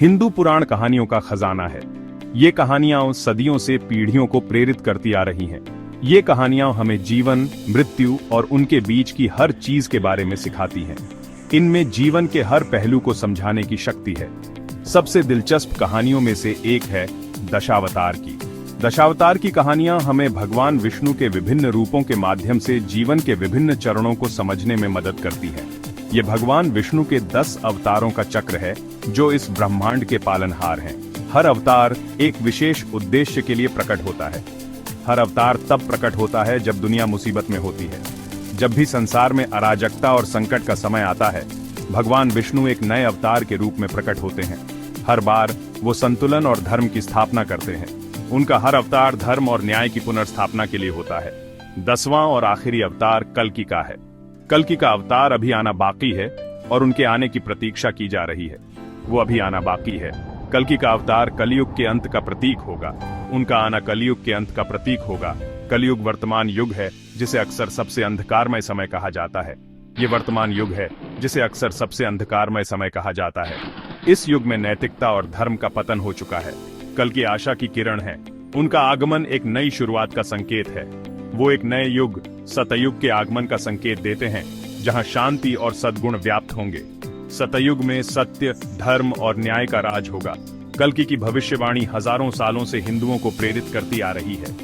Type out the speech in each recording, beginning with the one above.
हिंदू पुराण कहानियों का खजाना है। ये कहानियां सदियों से पीढ़ियों को प्रेरित करती आ रही हैं। ये कहानियां हमें जीवन, मृत्यु और उनके बीच की हर चीज के बारे में सिखाती हैं। इनमें जीवन के हर पहलू को समझाने की शक्ति है। सबसे दिलचस्प कहानियों में से एक है दशावतार की। दशावतार की कहानियां हमें भगवान विष्णु के विभिन्न रूपों के माध्यम से जीवन के विभिन्न चरणों को समझने में मदद करती है। ये भगवान विष्णु के 10 अवतारों का चक्र है जो इस ब्रह्मांड के पालनहार हैं। हर अवतार एक विशेष उद्देश्य के लिए प्रकट होता है। हर अवतार तब प्रकट होता है जब दुनिया मुसीबत में होती है। जब भी संसार में अराजकता और संकट का समय आता है, भगवान विष्णु एक नए अवतार के रूप में प्रकट होते हैं। हर बार वो संतुलन और धर्म की स्थापना करते हैं। उनका हर अवतार धर्म और न्याय की पुनर्स्थापना के लिए होता है। 10वां और आखिरी अवतार कल्कि का है। कल्कि का अवतार अभी आना बाकी है और उनके आने की प्रतीक्षा की जा रही है। वो अभी आना बाकी है। कल्कि का अवतार कलयुग के अंत का प्रतीक होगा। उनका आना कलयुग के अंत का प्रतीक होगा। कलयुग वर्तमान युग है जिसे अक्सर सबसे अंधकारमय समय कहा जाता है। ये वर्तमान युग है जिसे अक्सर सबसे अंधकारमय समय कहा जाता है। इस युग में नैतिकता और धर्म का पतन हो चुका है। कल्कि आशा की किरण है। उनका आगमन एक नई शुरुआत का संकेत है। वो एक नए युग, सतयुग के आगमन का संकेत देते हैं, जहां शांति और सद्गुण व्याप्त होंगे। सतयुग में सत्य, धर्म और न्याय का राज होगा। कल्कि की भविष्यवाणी हजारों सालों से हिंदुओं को प्रेरित करती आ रही है।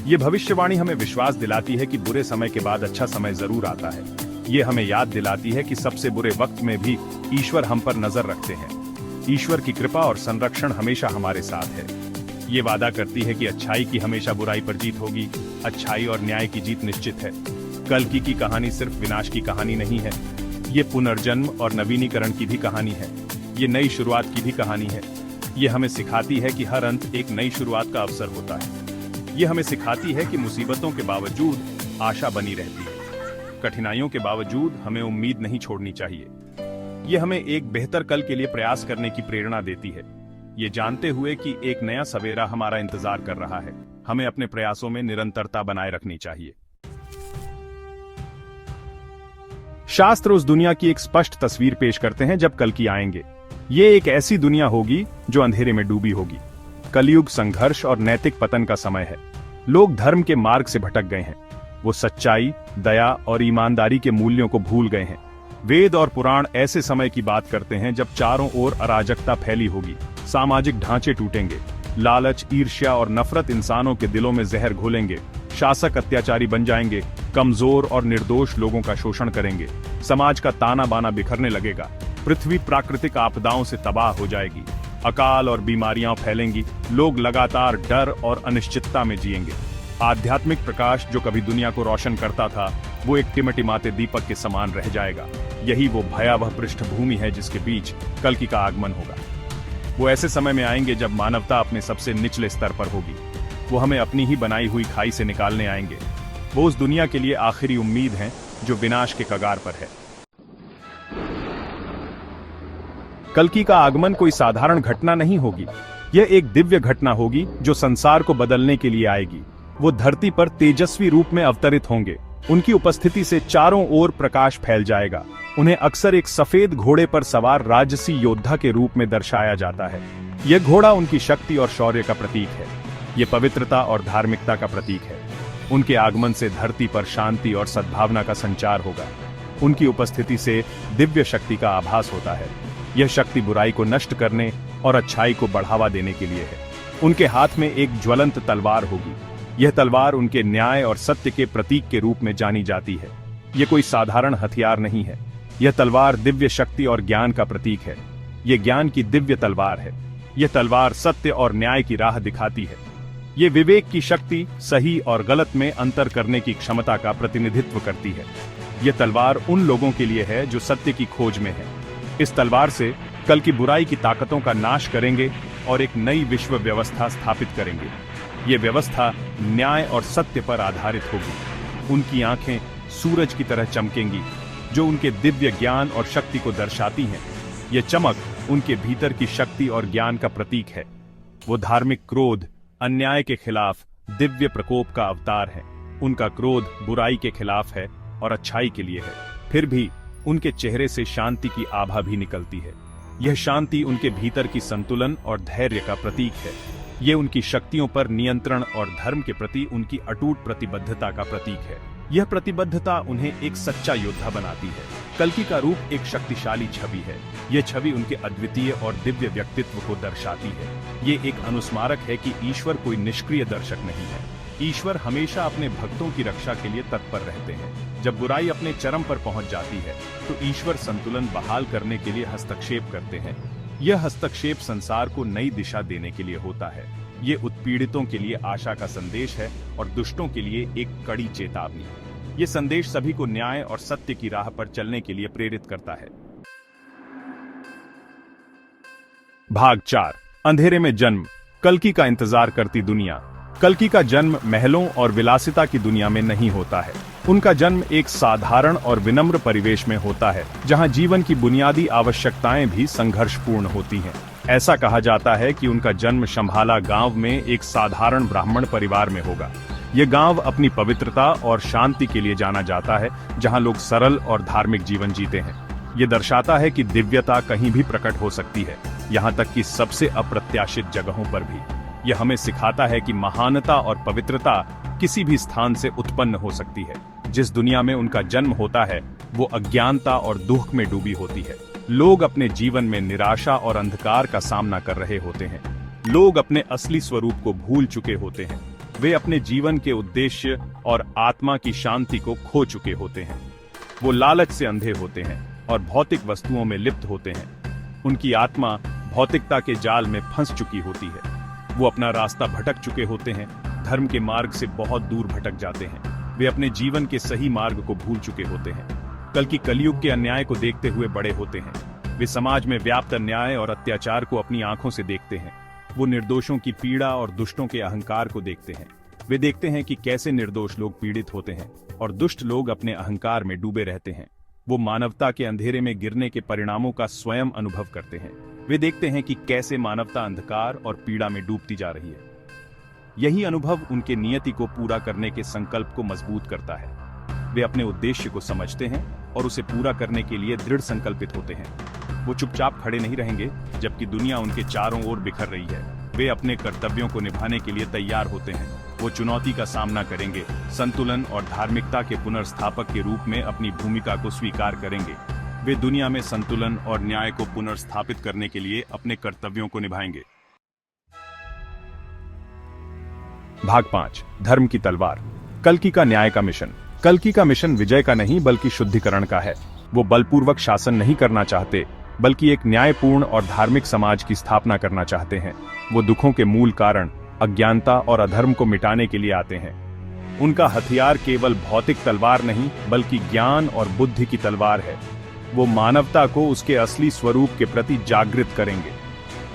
ये भविष्यवाणी हमें विश्वास दिलाती है कि बुरे समय के बाद अच्छा समय जरूर आता है। ये हमें याद दिलाती है कि सबसे बुरे वक्त में भी ईश्वर हम पर नजर रखते हैं। ईश्वर की कृपा और संरक्षण हमेशा हमारे साथ है। ये वादा करती है कि अच्छाई की हमेशा बुराई पर जीत होगी। अच्छाई और न्याय की जीत निश्चित है। कल्कि की कहानी सिर्फ विनाश की कहानी नहीं है। ये पुनर्जन्म और नवीनीकरण की भी कहानी है। ये नई शुरुआत की भी कहानी है। ये हमें सिखाती है कि हर अंत एक नई शुरुआत का अवसर होता है। ये हमें सिखाती है कि मुसीबतों के बावजूद आशा बनी रहती है। कठिनाइयों के बावजूद हमें उम्मीद नहीं छोड़नी चाहिए। ये हमें एक बेहतर कल के लिए प्रयास करने की प्रेरणा देती है। ये जानते हुए कि एक नया सवेरा हमारा इंतजार कर रहा है, हमें अपने प्रयासों में निरंतरता बनाए रखनी चाहिए। शास्त्र उस दुनिया की एक स्पष्ट तस्वीर पेश करते हैं जब कल्कि आएंगे। ये एक ऐसी दुनिया होगी जो अंधेरे में डूबी होगी। कलयुग संघर्ष और नैतिक पतन का समय है। लोग धर्म के मार्ग से भटक गए हैं। वो सच्चाई, दया और ईमानदारी के मूल्यों को भूल गए हैं। वेद और पुराण ऐसे समय की बात करते हैं जब चारों ओर अराजकता फैली होगी, सामाजिक ढांचे टूटेंगे, लालच, ईर्ष्या और नफरत इंसानों के दिलों में जहर घोलेंगे, शासक अत्याचारी बन जाएंगे, कमजोर और निर्दोष लोगों का शोषण करेंगे, समाज का ताना बाना बिखरने लगेगा, पृथ्वी प्राकृतिक आपदाओं से तबाह हो जाएगी, अकाल और बीमारियां फैलेंगी, लोग लगातार डर और अनिश्चितता में जिएंगे। आध्यात्मिक प्रकाश जो कभी दुनिया को रोशन करता था, वो एक टिमटिमाते दीपक के समान रह जाएगा। यही वो भयावह पृष्ठभूमि है जिसके बीच कल्कि का आगमन होगा। वो ऐसे समय में आएंगे जब मानवता अपने सबसे निचले स्तर पर होगी। वो हमें अपनी ही बनाई हुई खाई से निकालने आएंगे। वो उस दुनिया के लिए आखिरी उम्मीद है जो विनाश के कगार पर है। कल्कि का आगमन कोई साधारण घटना नहीं होगी। यह एक दिव्य घटना होगी जो संसार को बदलने के लिए आएगी। वो धरती पर तेजस्वी रूप में अवतरित होंगे। उनकी उपस्थिति से चारों ओर प्रकाश फैल जाएगा। उन्हें अक्सर एक सफेद घोड़े पर सवार राजसी योद्धा के रूप में दर्शाया जाता है। यह घोड़ा उनकी शक्ति और शौर्य का प्रतीक है। यह पवित्रता और धार्मिकता का प्रतीक है। उनके आगमन से धरती पर शांति और सद्भावना का संचार होगा। उनकी उपस्थिति से दिव्य शक्ति का आभास होता है। यह शक्ति बुराई को नष्ट करने और अच्छाई को बढ़ावा देने के लिए है। उनके हाथ में एक ज्वलंत तलवार होगी। यह तलवार उनके न्याय और सत्य के प्रतीक के रूप में जानी जाती है। यह कोई साधारण हथियार नहीं है। यह तलवार दिव्य शक्ति और ज्ञान का प्रतीक है। यह ज्ञान की दिव्य तलवार है। यह तलवार सत्य और न्याय की राह दिखाती है। यह विवेक की शक्ति, सही और गलत में अंतर करने की क्षमता का प्रतिनिधित्व करती है। यह तलवार उन लोगों के लिए है जो सत्य की खोज में है। इस तलवार से कल की बुराई की ताकतों का नाश करेंगे और एक नई विश्व व्यवस्था स्थापित करेंगे। ये व्यवस्था न्याय और सत्य पर आधारित होगी। उनकी आंखें सूरज की तरह चमकेंगी जो उनके दिव्य ज्ञान और शक्ति को दर्शाती हैं। ये चमक उनके भीतर की शक्ति और ज्ञान का प्रतीक है। वो धार्मिक क्रोध, अन्याय के खिलाफ दिव्य प्रकोप का अवतार है। उनका क्रोध बुराई के खिलाफ है और अच्छाई के लिए है। फिर भी उनके चेहरे से शांति की आभा भी निकलती है। यह शांति उनके भीतर की संतुलन और धैर्य का प्रतीक है। ये उनकी शक्तियों पर नियंत्रण और धर्म के प्रति उनकी अटूट प्रतिबद्धता का प्रतीक है। यह प्रतिबद्धता उन्हें एक सच्चा योद्धा बनाती है। कल्कि का रूप एक शक्तिशाली छवि है। यह छवि उनके अद्वितीय और दिव्य व्यक्तित्व को दर्शाती है। ये एक अनुस्मारक है कि ईश्वर कोई निष्क्रिय दर्शक नहीं है। ईश्वर हमेशा अपने भक्तों की रक्षा के लिए तत्पर रहते हैं। जब बुराई अपने चरम पर पहुंच जाती है तो ईश्वर संतुलन बहाल करने के लिए हस्तक्षेप करते हैं। यह हस्तक्षेप संसार को नई दिशा देने के लिए होता है। ये उत्पीड़ितों के लिए आशा का संदेश है और दुष्टों के लिए एक कड़ी चेतावनी। ये संदेश सभी को न्याय और सत्य की राह पर चलने के लिए प्रेरित करता है। भाग 4, अंधेरे में जन्म, कल्कि का इंतजार करती दुनिया। कल्कि का जन्म महलों और विलासिता की दुनिया में नहीं होता है। उनका जन्म एक साधारण और विनम्र परिवेश में होता है, जहां जीवन की बुनियादी आवश्यकताएं भी संघर्षपूर्ण होती हैं। ऐसा कहा जाता है कि उनका जन्म शंभाला गांव में एक साधारण ब्राह्मण परिवार में होगा। यह गांव अपनी पवित्रता और शांति के लिए जाना जाता है, जहां लोग सरल और धार्मिक जीवन जीते हैं। यह दर्शाता है कि दिव्यता कहीं भी प्रकट हो सकती है, यहां तक कि सबसे अप्रत्याशित जगहों पर भी। यह हमें सिखाता है कि महानता और पवित्रता किसी भी स्थान से उत्पन्न हो सकती है। जिस दुनिया में उनका जन्म होता है वो अज्ञानता और दुख में डूबी होती है। लोग अपने जीवन में निराशा और अंधकार का सामना कर रहे होते हैं। लोग अपने असली स्वरूप को भूल चुके होते हैं। वे अपने जीवन के उद्देश्य और आत्मा की शांति को खो चुके होते हैं। वो लालच से अंधे होते हैं और भौतिक वस्तुओं में लिप्त होते हैं। उनकी आत्मा भौतिकता के जाल में फंस चुकी होती है। वो अपना रास्ता भटक चुके होते हैं, धर्म के मार्ग से बहुत दूर भटक जाते हैं। वे अपने जीवन के सही मार्ग को भूल चुके होते हैं। कल्कि कलयुग के अन्याय को देखते हुए बड़े होते हैं। वे समाज में व्याप्त अन्याय और अत्याचार को अपनी आंखों से देखते हैं। वो निर्दोषों की पीड़ा और दुष्टों के अहंकार को देखते हैं। वे देखते हैं कि कैसे निर्दोष लोग पीड़ित होते हैं और दुष्ट लोग अपने अहंकार में डूबे रहते हैं। वो मानवता के अंधेरे में गिरने के परिणामों का स्वयं अनुभव करते हैं। वे देखते हैं कि कैसे मानवता अंधकार और पीड़ा में डूबती जा रही है। यही अनुभव उनके नियति को पूरा करने के संकल्प को मजबूत करता है। वे अपने उद्देश्य को समझते हैं और उसे पूरा करने के लिए दृढ़ संकल्पित होते हैं। वो चुपचाप खड़े नहीं रहेंगे जबकि दुनिया उनके चारों ओर बिखर रही है। वे अपने कर्तव्यों को निभाने के लिए तैयार होते हैं। वो चुनौती का सामना करेंगे, संतुलन और धार्मिकता के पुनर्स्थापक के रूप में अपनी भूमिका को स्वीकार करेंगे। वे दुनिया में संतुलन और न्याय को पुनर्स्थापित करने के लिए अपने कर्तव्यों को निभाएंगे। भाग 5, धर्म की तलवार, कल्कि का न्याय का मिशन। कल्कि का मिशन विजय का नहीं बल्कि शुद्धिकरण का है। वो बलपूर्वक शासन नहीं करना चाहते बल्कि एक न्यायपूर्ण और धार्मिक समाज की स्थापना करना चाहते हैं। वो दुखों के मूल कारण अज्ञानता और अधर्म को मिटाने के लिए आते हैं। उनका हथियार केवल भौतिक तलवार नहीं बल्कि ज्ञान और बुद्धि की तलवार है। वो मानवता को उसके असली स्वरूप के प्रति जागृत करेंगे।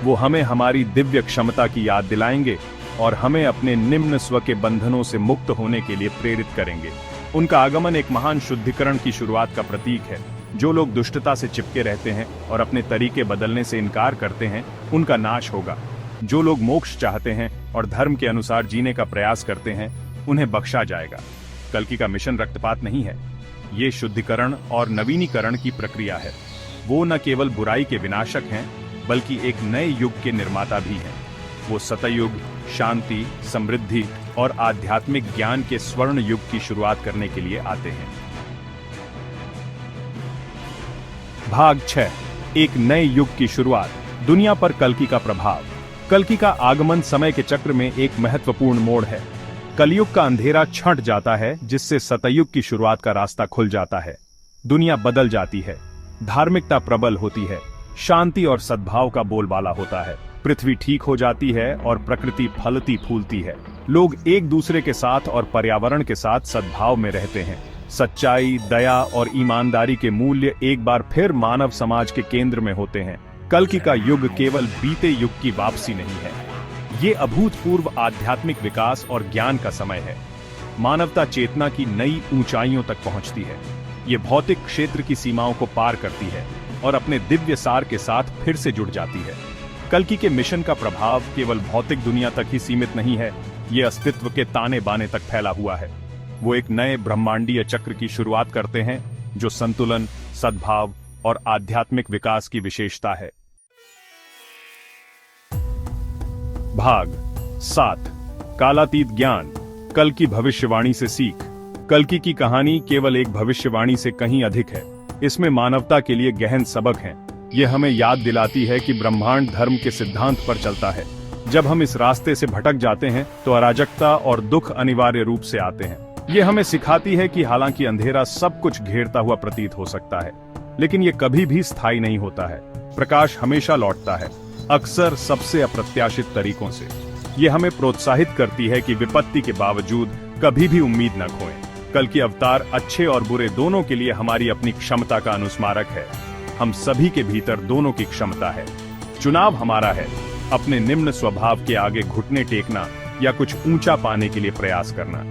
वो हमें हमारी दिव्य क्षमता की याद दिलाएंगे और हमें अपने निम्न स्व के बंधनों से मुक्त होने के लिए प्रेरित करेंगे। उनका आगमन एक महान शुद्धिकरण की शुरुआत का प्रतीक है। जो लोग दुष्टता से चिपके रहते हैं और अपने तरीके बदलने से इनकार करते हैं, उनका नाश होगा। जो लोग मोक्ष चाहते हैं और धर्म के अनुसार जीने का प्रयास करते हैं, उन्हें बख्शा जाएगा। कल्कि का मिशन रक्तपात नहीं है, ये शुद्धिकरण और नवीनीकरण की प्रक्रिया है। वो न केवल बुराई के विनाशक हैं बल्कि एक नए युग के निर्माता भी हैं। वो सतयुग, शांति, समृद्धि और आध्यात्मिक ज्ञान के स्वर्ण युग की शुरुआत करने के लिए आते हैं। भाग 6, एक नए युग की शुरुआत, दुनिया पर कल्कि का प्रभाव। कल्कि का आगमन समय के चक्र में एक महत्वपूर्ण मोड़ है। कलयुग का अंधेरा छंट जाता है जिससे सतयुग की शुरुआत का रास्ता खुल जाता है। दुनिया बदल जाती है, धार्मिकता प्रबल होती है, शांति और सद्भाव का बोलबाला होता है। पृथ्वी ठीक हो जाती है और प्रकृति फलती फूलती है। लोग एक दूसरे के साथ और पर्यावरण के साथ सद्भाव में रहते हैं। सच्चाई, दया और ईमानदारी के मूल्य एक बार फिर मानव समाज के केंद्र में होते हैं। कल्कि का युग केवल बीते युग की वापसी नहीं है, ये अभूतपूर्व आध्यात्मिक विकास और ज्ञान का समय है। मानवता चेतना की नई ऊंचाइयों तक पहुंचती है। ये भौतिक क्षेत्र की सीमाओं को पार करती है और अपने दिव्य सार के साथ फिर से जुड़ जाती है। कल्कि के मिशन का प्रभाव केवल भौतिक दुनिया तक ही सीमित नहीं है, ये अस्तित्व के ताने बाने तक फैला हुआ है। वो एक नए ब्रह्मांडीय चक्र की शुरुआत करते हैं जो संतुलन, सद्भाव और आध्यात्मिक विकास की विशेषता है। भाग 7 कालातीत ज्ञान, कल की भविष्यवाणी से सीख। कल्कि की कहानी केवल एक भविष्यवाणी से कहीं अधिक है। इसमें मानवता के लिए गहन सबक हैं। ये हमें याद दिलाती है कि ब्रह्मांड धर्म के सिद्धांत पर चलता है। जब हम इस रास्ते से भटक जाते हैं तो अराजकता और दुख अनिवार्य रूप से आते हैं। ये हमें सिखाती है कि हालांकि अंधेरा सब कुछ घेरता हुआ प्रतीत हो सकता है, लेकिन ये कभी भी स्थायी नहीं होता है। प्रकाश हमेशा लौटता है, अक्सर सबसे अप्रत्याशित तरीकों से। ये हमें प्रोत्साहित करती है कि विपत्ति के बावजूद कभी भी उम्मीद न खोएं। कल की अवतार अच्छे और बुरे दोनों के लिए हमारी अपनी क्षमता का अनुस्मारक है। हम सभी के भीतर दोनों की क्षमता है। चुनाव हमारा है, अपने निम्न स्वभाव के आगे घुटने टेकना या कुछ ऊंचा पाने के लिए प्रयास करना।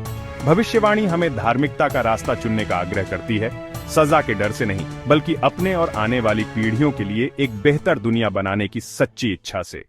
भविष्यवाणी हमें धार्मिकता का रास्ता चुनने का आग्रह करती है, सजा के डर से नहीं, बल्कि अपने और आने वाली पीढ़ियों के लिए एक बेहतर दुनिया बनाने की सच्ची इच्छा से।